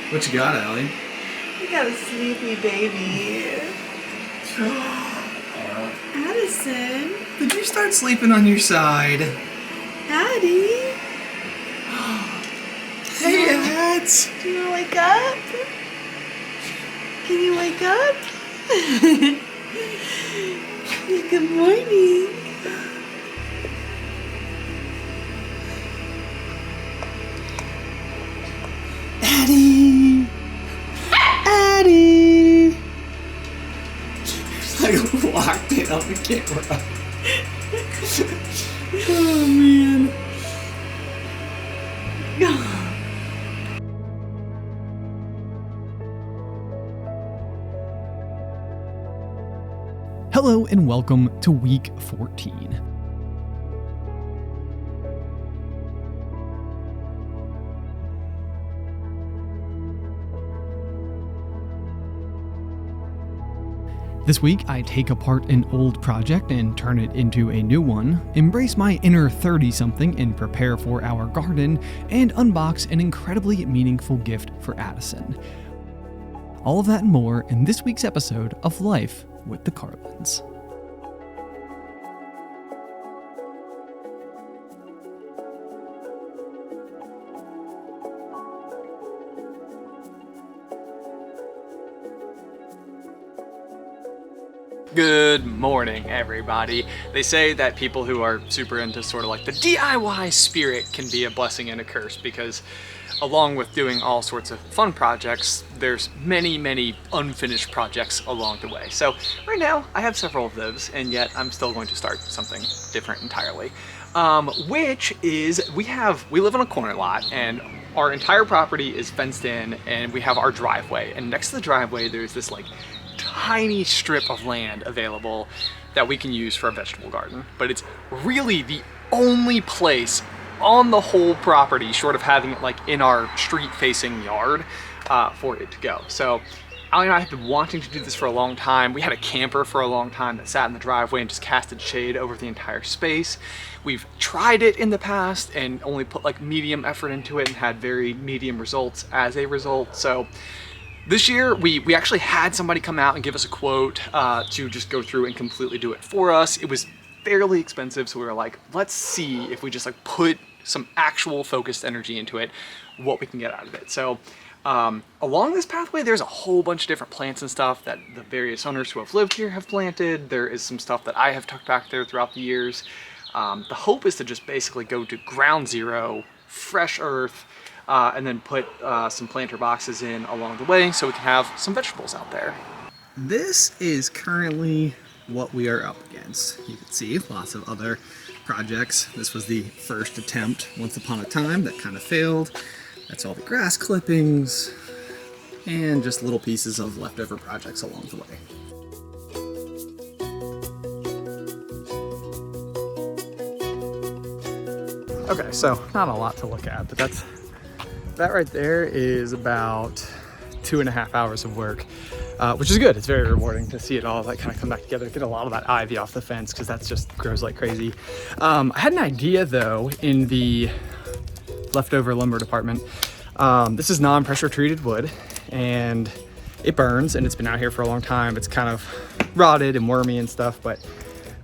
What you got, Allie? You got a sleepy baby. Addison. Did you start sleeping on your side? Addie. Hey, Ads. Do you want to wake up? Can you wake up? Good morning. Addie! Addie! Like locked in on the camera. Oh man. Hello and welcome to week 14. This week, I take apart an old project and turn it into a new one, embrace my inner 30-something and prepare for our garden, and unbox an incredibly meaningful gift for Addison. All of that and more in this week's episode of Life with the Carlins. Good morning, everybody. They say that people who are super into sort of like the DIY spirit can be a blessing and a curse because along with doing all sorts of fun projects, there's many unfinished projects along the way. So right now I have several of those, and yet I'm still going to start something different entirely. Which is we live on a corner lot and our entire property is fenced in, and we have our driveway, and next to the driveway there's this like tiny strip of land available that we can use for a vegetable garden, but it's really the only place on the whole property, short of having it like in our street facing yard, for it to go. So Ali and I have been wanting to do this for a long time. We had a camper for a long time that sat in the driveway and just casted shade over the entire space. We've tried it in the past and only put like medium effort into it and had very medium results as a result. So this year, we actually had somebody come out and give us a quote to just go through and completely do it for us. It was fairly expensive, so we were like, let's see if we just like put some actual focused energy into it, what we can get out of it. So along this pathway, there's a whole bunch of different plants and stuff that the various owners who have lived here have planted. There is some stuff that I have tucked back there throughout the years. The hope is to just basically go to ground zero, fresh earth, and then put some planter boxes in along the way so we can have some vegetables out there. This is currently what we are up against. You can see lots of other projects. This was the first attempt once upon a time that kind of failed. That's all the grass clippings and just little pieces of leftover projects along the way. Okay, so not a lot to look at, but that right there is about 2.5 hours of work, which is good. It's very rewarding to see it all like kind of come back together, get a lot of that ivy off the fence because that's just grows like crazy. I had an idea though in the leftover lumber department. This is non-pressure treated wood and it burns and it's been out here for a long time. It's kind of rotted and wormy and stuff, but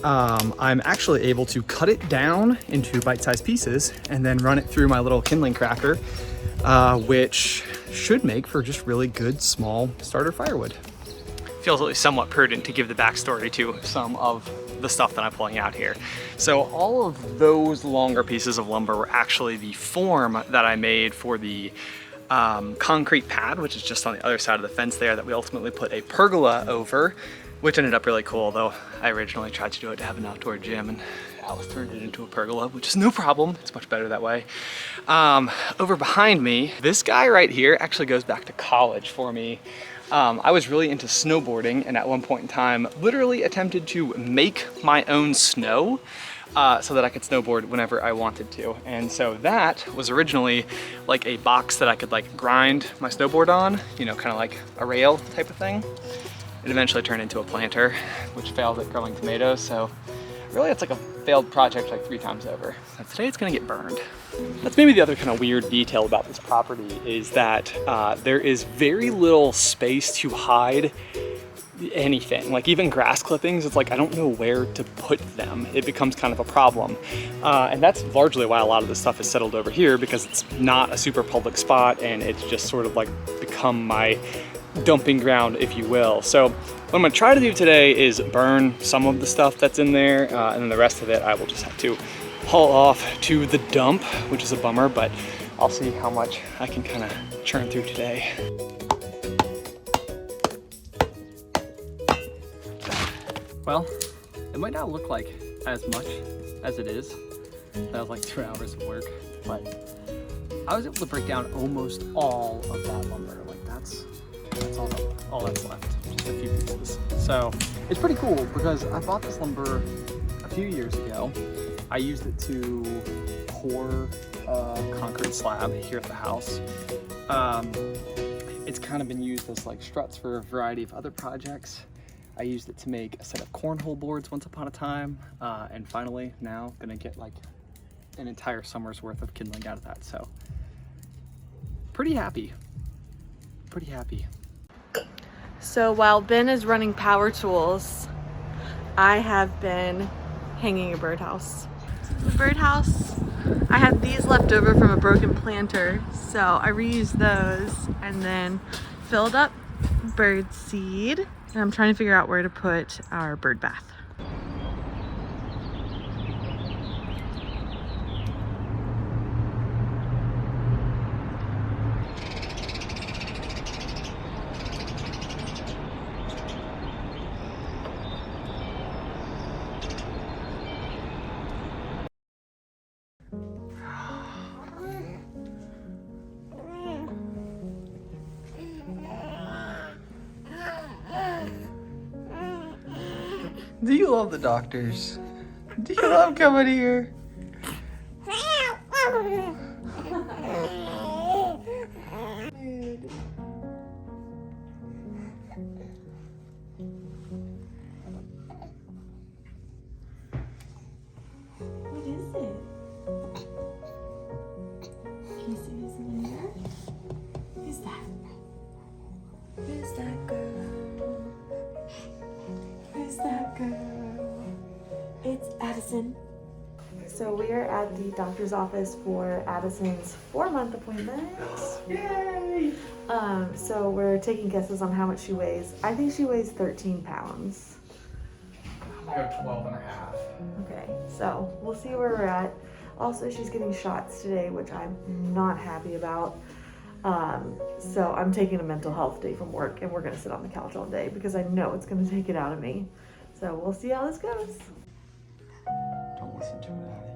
I'm actually able to cut it down into bite-sized pieces and then run it through my little kindling crafter, which should make for just really good small starter firewood. Feels at least somewhat prudent to give the backstory to some of the stuff that I'm pulling out here. So all of those longer pieces of lumber were actually the form that I made for the concrete pad, which is just on the other side of the fence there, that we ultimately put a pergola over, which ended up really cool, though I originally tried to do it to have an outdoor gym and Alice turned it into a pergola, which is no problem. It's much better that way. Over behind me, this guy right here actually goes back to college for me. I was really into snowboarding and at one point in time literally attempted to make my own snow so that I could snowboard whenever I wanted to. And so that was originally like a box that I could like grind my snowboard on, you know, kind of like a rail type of thing. It eventually turned into a planter, which failed at growing tomatoes, so really it's like a failed project like 3 times over. So today it's gonna get burned. That's maybe the other kind of weird detail about this property is that there is very little space to hide anything. Like even grass clippings, it's like I don't know where to put them. It becomes kind of a problem. And that's largely why a lot of this stuff is settled over here, because it's not a super public spot and it's just sort of like become my dumping ground, if you will. So what I'm gonna try to do today is burn some of the stuff that's in there, and then the rest of it I will just have to haul off to the dump, which is a bummer, but I'll see how much I can kind of churn through today. Well, it might not look like as much as it is. That was like 2 hours of work, but I was able to break down almost all of that lumber. Like that's all that's left, just a few pieces. So it's pretty cool because I bought this lumber a few years ago. I used it to pour a concrete slab here at the house. It's kind of been used as like struts for a variety of other projects. I used it to make a set of cornhole boards once upon a time, and finally now gonna get like an entire summer's worth of kindling out of that. So pretty happy, pretty happy. So while Ben is running power tools, I have been hanging a birdhouse. The birdhouse, I had these left over from a broken planter, so I reused those and then filled up bird seed. And I'm trying to figure out where to put our bird bath. Do you love the doctors? Do you love coming here? What is it? Can you see who's in here? Who's that? Who's that girl? Who's that girl? It's Addison. So we are at the doctor's office for Addison's 4-month appointment. Yay! So we're taking guesses on how much she weighs. I think she weighs 13 pounds. I'm gonna go 12 and a half. Okay, so we'll see where we're at. Also, she's getting shots today, which I'm not happy about. So I'm taking a mental health day from work and we're gonna sit on the couch all day because I know it's gonna take it out of me. So we'll see how this goes. Don't listen to it, Addie.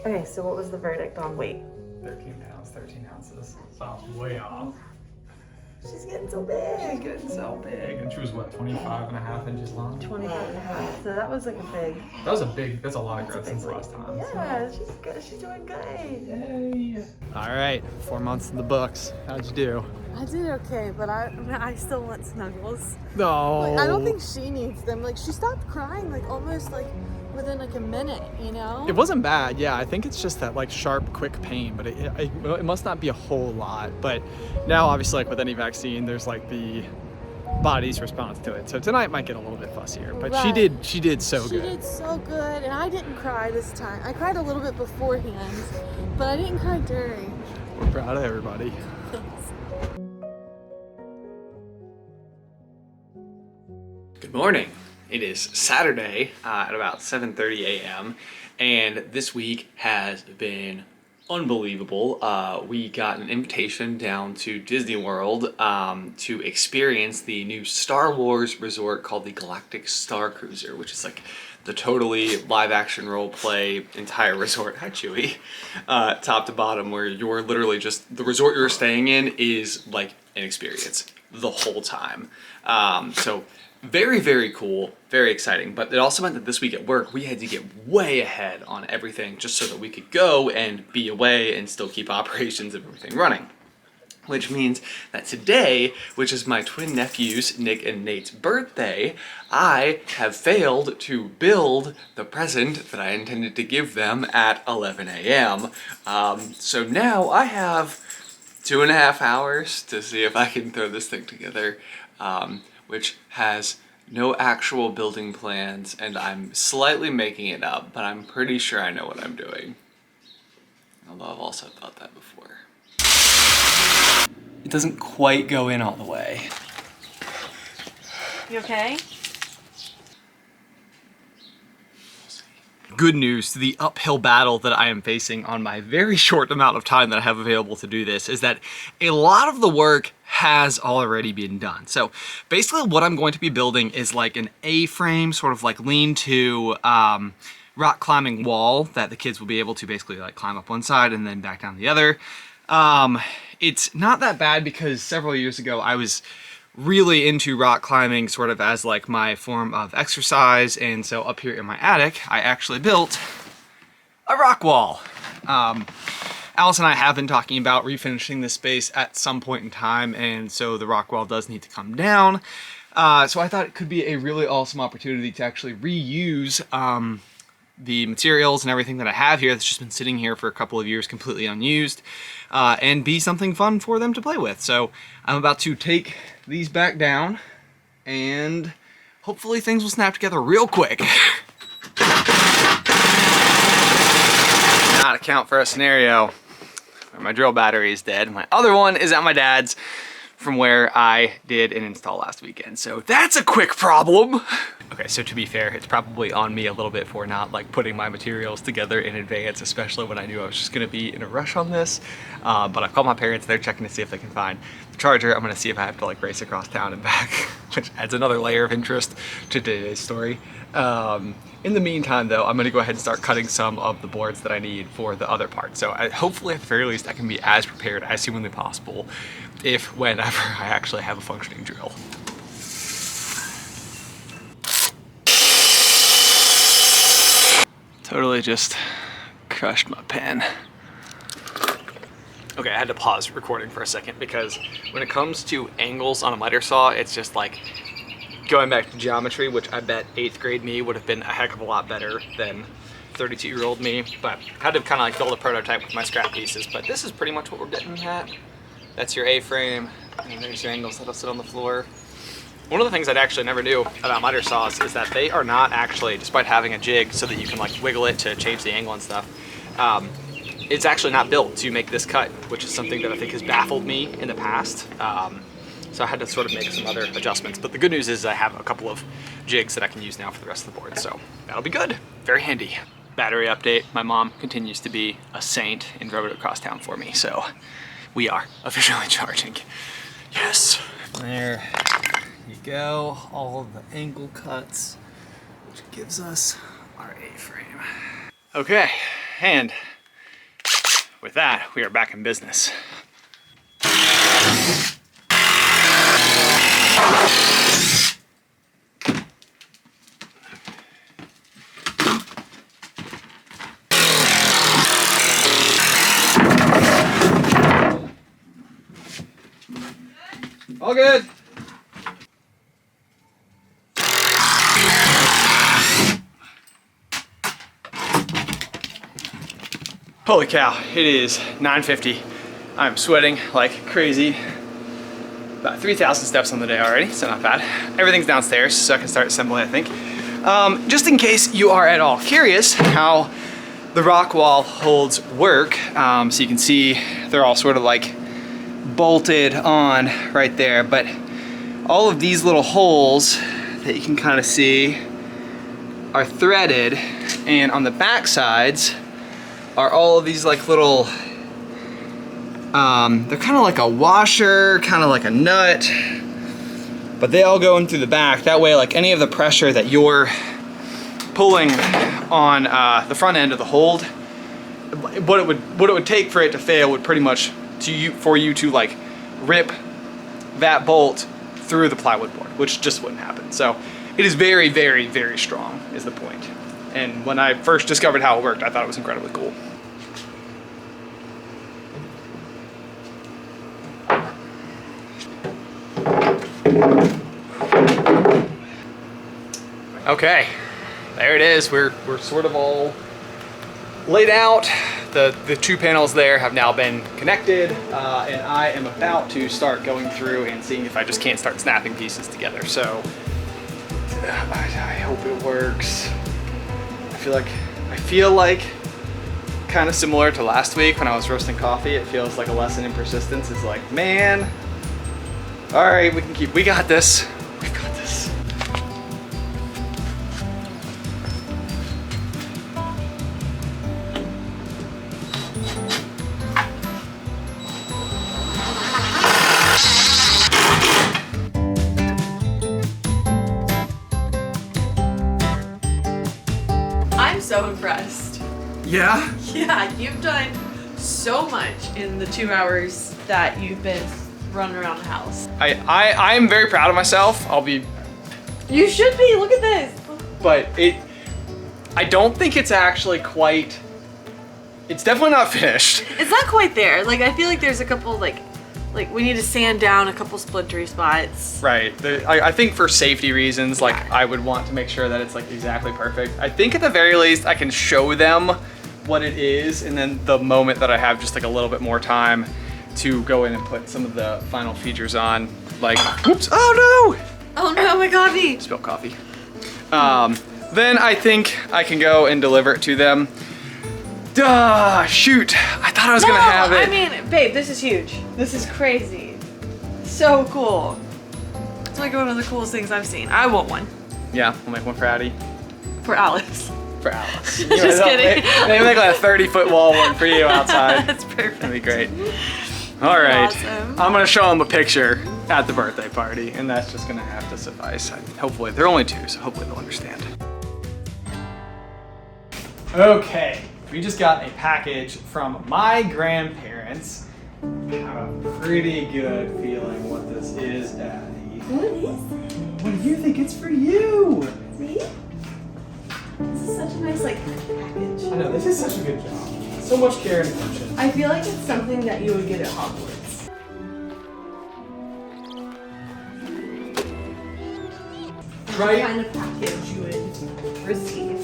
Okay, so what was the verdict on weight? 13 pounds, 13 ounces. So way off. She's getting so She's big. getting so big. And she was what, 25 and a half inches long? 25 and a half. So that was like a big. That's a lot of growth That's a big since the last time. Yeah, she's good. She's doing good. Yay. All right, 4 months in the books. How'd you do? I did okay, but I still want snuggles. No. Like, I don't think she needs them. Like she stopped crying like almost like within like a minute, you know? It wasn't bad, yeah. I think it's just that like sharp, quick pain, but it must not be a whole lot. But now, obviously, like with any vaccine, there's like the body's response to it. So tonight might get a little bit fussier, but Right. she did so good. She did so good, and I didn't cry this time. I cried a little bit beforehand, but I didn't cry during. We're proud of everybody. Thanks. Good morning. It is Saturday at about 7:30 a.m. and this week has been unbelievable. We got an invitation down to Disney World to experience the new Star Wars resort called the Galactic Star Cruiser, which is like the totally live action role play entire resort. Hi, Chewie. Top to bottom, where you're literally just, the resort you're staying in is like an experience. the whole time. So very, very cool, very exciting. But it also meant that this week at work, we had to get way ahead on everything just so that we could go and be away and still keep operations and everything running. Which means that today, which is my twin nephews, Nick and Nate's birthday, I have failed to build the present that I intended to give them at 11 a.m. So now I have 2.5 hours to see if I can throw this thing together, which has no actual building plans, and I'm slightly making it up, but I'm pretty sure I know what I'm doing. Although I've also thought that before. It doesn't quite go in all the way. You okay? Good news to the uphill battle that I am facing on my very short amount of time that I have available to do this is that a lot of the work has already been done. So basically what I'm going to be building is like an A-frame, sort of like lean-to rock climbing wall that the kids will be able to basically like climb up one side and then back down the other. It's not that bad because several years ago I was really into rock climbing sort of as like my form of exercise, and so up here in my attic I actually built a rock wall. Alice and I have been talking about refinishing this space at some point in time, and so the rock wall does need to come down. So I thought it could be a really awesome opportunity to actually reuse the materials and everything that I have here that's just been sitting here for a couple of years completely unused, and be something fun for them to play with. So I'm about to take these back down and hopefully things will snap together real quick. Not account for a scenario where my drill battery is dead. My other one is at my dad's from where I did an install last weekend. So that's a quick problem. Okay, so to be fair, it's probably on me a little bit for not like putting my materials together in advance, especially when I knew I was just gonna be in a rush on this. But I called my parents, they're checking to see if they can find the charger. I'm gonna see if I have to like race across town and back, which adds another layer of interest to today's story. In the meantime though, I'm gonna go ahead and start cutting some of the boards that I need for the other part. So hopefully at the very least I can be as prepared as humanly possible whenever I actually have a functioning drill. Totally just crushed my pen. Okay, I had to pause recording for a second because when it comes to angles on a miter saw, it's just like going back to geometry, which I bet 8th grade me would have been a heck of a lot better than 32-year-old me, but I had to kind of like build a prototype with my scrap pieces. But this is pretty much what we're getting at. That's your A-frame, and there's your angles that'll sit on the floor. One of the things I actually never knew about miter saws is that they are not actually, despite having a jig so that you can like wiggle it to change the angle and stuff, it's actually not built to make this cut, which is something that I think has baffled me in the past. So I had to sort of make some other adjustments. But the good news is I have a couple of jigs that I can use now for the rest of the board, so that'll be good. Very handy. Battery update, my mom continues to be a saint and drove it across town for me, so we are officially charging. Yes. There you go, all of the angle cuts, which gives us our A-frame. Okay, and with that, we are back in business. All good. Holy cow, it is 9:50. I'm sweating like crazy. About 3,000 steps on the day already, so not bad. Everything's downstairs, so I can start assembling, I think. Just in case you are at all curious how the rock wall holds work, so you can see they're all sort of like bolted on right there, but all of these little holes that you can kind of see are threaded, and on the back sides are all of these like little, they're kind of like a washer, kind of like a nut, but they all go in through the back. That way, like any of the pressure that you're pulling on the front end of the hold, what it would take for it to fail would pretty much for you to like rip that bolt through the plywood board, which just wouldn't happen. So it is very, very, very strong is the point. And when I first discovered how it worked, I thought it was incredibly cool. Okay, there it is. We're sort of all laid out. The two panels there have now been connected, and I am about to start going through and seeing if I just can't start snapping pieces together. So I hope it works. I feel like kind of similar to last week when I was roasting coffee. It feels like a lesson in persistence. It's like, man, all right, we got this. We've got this. I'm so impressed. Yeah? Yeah, you've done so much in the 2 hours that you've been running around the house. I am very proud of myself. You should be, look at this. But I don't think it's actually quite, it's definitely not finished. It's not quite there. Like, I feel like there's a couple, like we need to sand down a couple splintery spots. Right. I think for safety reasons, like I would want to make sure that it's like exactly perfect. I think at the very least I can show them what it is, and then the moment that I have just like a little bit more time to go in and put some of the final features on, like, whoops, oh no! Oh no, my coffee. Spilled coffee. Then I think I can go and deliver it to them. Duh, shoot, I thought I was gonna have it. I mean, babe, this is huge. This is crazy. So cool. It's like one of the coolest things I've seen. I want one. Yeah, we'll make one for Addie. For Alice. For Alice. Just kidding. Maybe make like a 30-foot wall one for you outside. That's perfect. That'd be great. All right, Awesome. I'm gonna show them a picture at the birthday party, and that's just gonna have to suffice. Hopefully, they're only 2, so hopefully they'll understand. Okay, we just got a package from my grandparents. I have a pretty good feeling what this is, Addie. What is it? What do you think? It's for you. See? This is such a nice, like, package. I know, this is such a good job. So much care and attention. I feel like it's something that you would get at Hogwarts. Right? What kind of package you would receive.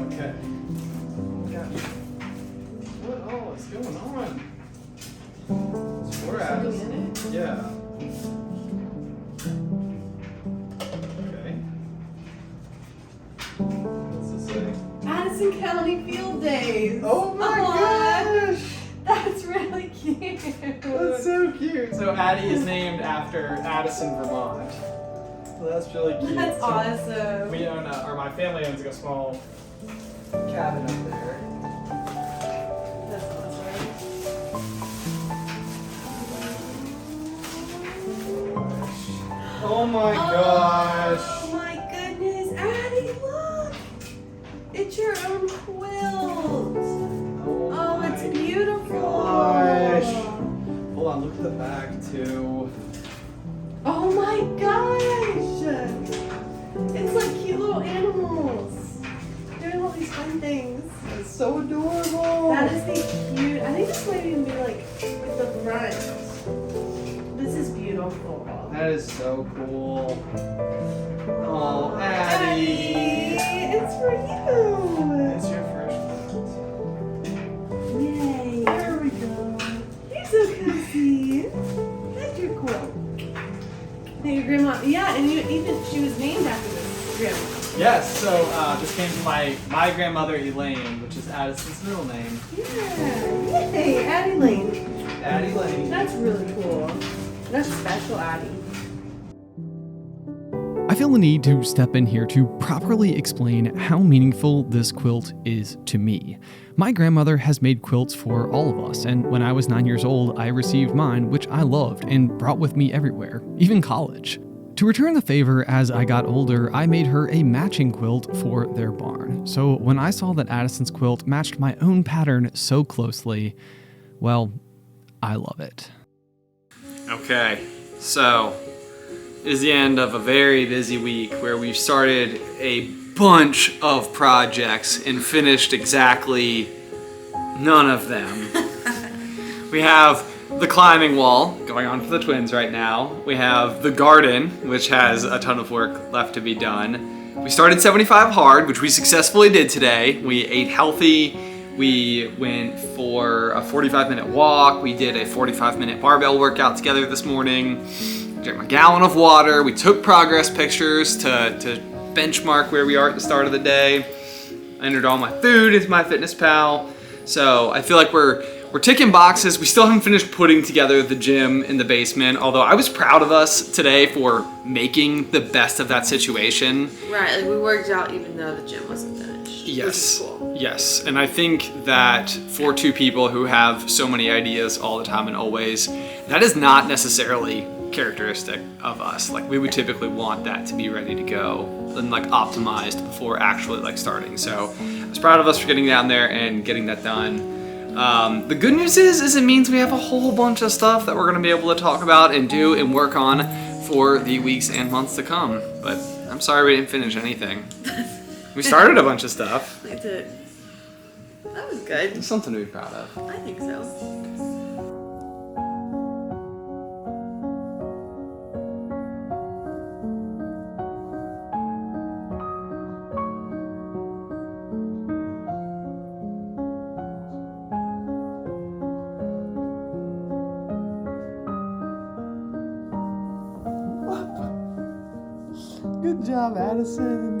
Okay. Oh gosh. What all is going on? We're at it. Yeah. Okay. What's this say? Addison County Field Days. Oh my Aw, gosh! That's really cute. That's so cute. So Addie is named after Addison, Vermont. So that's really cute. That's So awesome. we own, or my family owns like a small cabin up there. That's awesome. Oh my gosh! Oh my goodness, Addie, look! It's your own quilt. Oh, my it's beautiful. gosh! Hold on, look at the back too. Oh my gosh! It's like cute little animals doing all these fun things. It's so adorable. That is the cute. I think this might even be like the front. This is beautiful. That is so cool. Oh, Addie! It's for you. It's your first quilt. Yay! There we go. You're so cozy. That's your quilt. Thank your grandma. Yeah, and she was named after this grandma. Yes, so this came from my grandmother Elaine, which is Addison's middle name. Yeah. Yay, Addie Lane. Addie Lane. That's really cool. That's special, Addie. I feel the need to step in here to properly explain how meaningful this quilt is to me. My grandmother has made quilts for all of us, and when I was 9 years old, I received mine, which I loved and brought with me everywhere, even college. To return the favor, as I got older, I made her a matching quilt for their barn. So when I saw that Addison's quilt matched my own pattern so closely, well, I love it. Okay, so it is the end of a very busy week where we've started a bunch of projects and finished exactly none of them. We have the climbing wall going on for the twins right now. We have the garden, which has a ton of work left to be done. We started 75 hard, which we successfully did today. We ate healthy. We went for a 45-minute walk. We did a 45-minute barbell workout together this morning. Drank a gallon of water. We took progress pictures to benchmark where we are at the start of the day. I entered all my food into MyFitnessPal. So I feel like we're ticking boxes. We still haven't finished putting together the gym in the basement, although I was proud of us today for making the best of that situation. Right, like we worked out even though the gym wasn't finished. Yes. Which is cool. Yes. And I think that for two people who have so many ideas all the time and always, that is not necessarily characteristic of us. Like we would typically want that to be ready to go and like optimized before actually like starting. So I was proud of us for getting down there and getting that done. The good news is it means we have a whole bunch of stuff that we're going to be able to talk about and do and work on for the weeks and months to come. But I'm sorry we didn't finish anything. We started a bunch of stuff. I did. That was good. It's something to be proud of. I think so. Good job, Addison.